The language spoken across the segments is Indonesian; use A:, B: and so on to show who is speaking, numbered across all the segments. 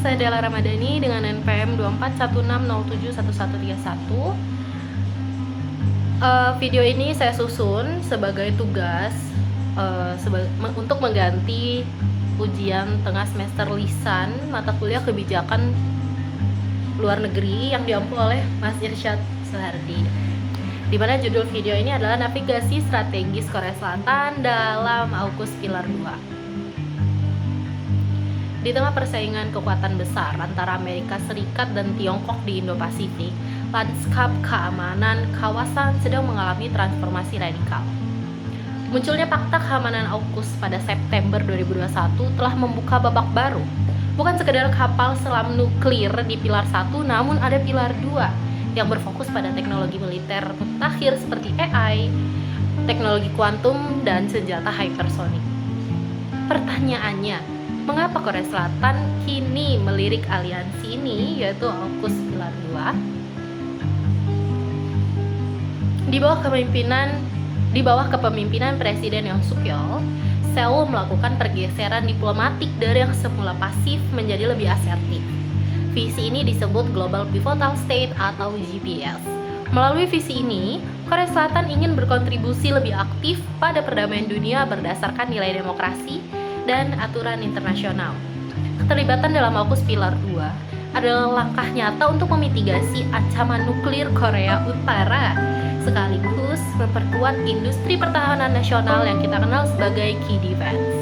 A: saya Della Ramadhani dengan NPM 2416071131. Video ini saya susun sebagai tugas untuk mengganti ujian tengah semester lisan mata kuliah kebijakan luar negeri yang diampu oleh Mas Irsyad Suhardi. Di mana judul video ini adalah Navigasi Strategis Korea Selatan dalam AUKUS Pilar 2. Di tengah persaingan kekuatan besar antara Amerika Serikat dan Tiongkok di Indo-Pasifik, lanskap keamanan kawasan sedang mengalami transformasi radikal. Munculnya Fakta Keamanan AUKUS pada September 2021 telah membuka babak baru. Bukan sekedar kapal selam nuklir di Pilar 1, namun ada Pilar 2 yang berfokus pada teknologi militer mutakhir seperti AI, teknologi kuantum, dan senjata hypersonic. Pertanyaannya, mengapa Korea Selatan kini melirik aliansi ini, yaitu AUKUS Pilar 2? Di bawah kepemimpinan Presiden Yoon Suk Yeol, Seoul melakukan pergeseran diplomatik dari yang semula pasif menjadi lebih asertif. Visi ini disebut Global Pivotal State atau GPS. Melalui visi ini, Korea Selatan ingin berkontribusi lebih aktif pada perdamaian dunia berdasarkan nilai demokrasi dan aturan internasional. Keterlibatan dalam AUKUS Pilar 2 adalah langkah nyata untuk memitigasi ancaman nuklir Korea Utara, sekaligus memperkuat industri pertahanan nasional yang kita kenal sebagai key defense.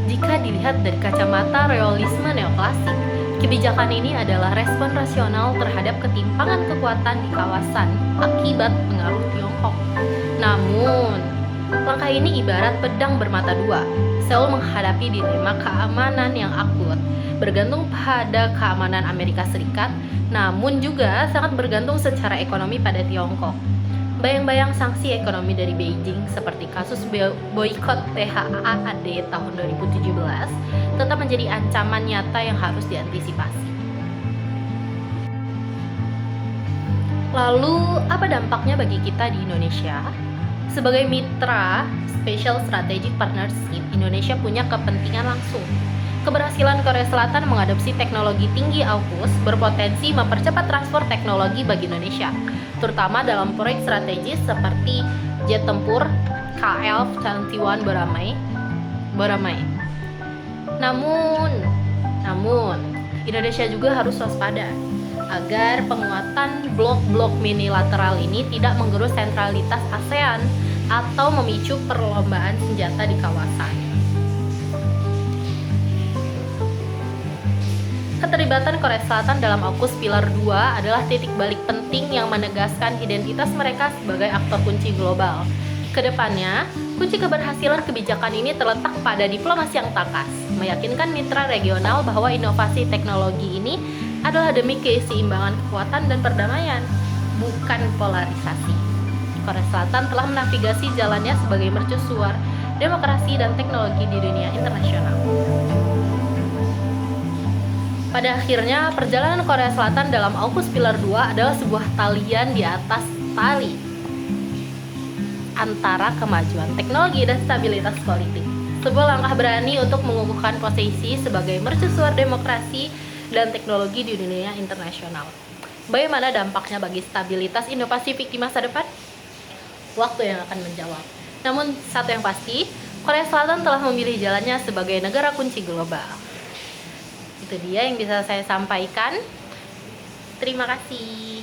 A: Jika dilihat dari kacamata realisme neoklasik, kebijakan ini adalah respon rasional terhadap ketimpangan kekuatan di kawasan akibat pengaruh Tiongkok. Namun, langkah ini ibarat pedang bermata dua. Seoul menghadapi dilema keamanan yang akut, bergantung pada keamanan Amerika Serikat, namun juga sangat bergantung secara ekonomi pada Tiongkok. Bayang-bayang sanksi ekonomi dari Beijing seperti kasus boykot THAAD tahun 2017 tetap menjadi ancaman nyata yang harus diantisipasi. Lalu, apa dampaknya bagi kita di Indonesia? Sebagai mitra Special Strategic Partnership, Indonesia punya kepentingan langsung. Keberhasilan Korea Selatan mengadopsi teknologi tinggi AUKUS berpotensi mempercepat transfer teknologi bagi Indonesia, terutama dalam proyek strategis seperti jet tempur KF-21 Boramae. Namun, Indonesia juga harus waspada agar penguatan blok-blok minilateral ini tidak menggerus sentralitas ASEAN atau memicu perlombaan senjata di kawasan. Keterlibatan Korea Selatan dalam AUKUS Pilar 2 adalah titik balik penting yang menegaskan identitas mereka sebagai aktor kunci global. Kedepannya, kunci keberhasilan kebijakan ini terletak pada diplomasi yang takas, meyakinkan mitra regional bahwa inovasi teknologi ini adalah demi keseimbangan kekuatan dan perdamaian, bukan polarisasi. Korea Selatan telah menavigasi jalannya sebagai mercusuar demokrasi dan teknologi di dunia internasional. Pada akhirnya, perjalanan Korea Selatan dalam AUKUS Pilar 2 adalah sebuah talian di atas tali antara kemajuan teknologi dan stabilitas politik. Sebuah langkah berani untuk mengukuhkan posisi sebagai mercusuar demokrasi dan teknologi di dunia internasional. Bagaimana dampaknya bagi stabilitas Indo-Pasifik di masa depan? Waktu yang akan menjawab. Namun, satu yang pasti, Korea Selatan telah memilih jalannya sebagai negara kunci global. Itu dia yang bisa saya sampaikan. Terima kasih.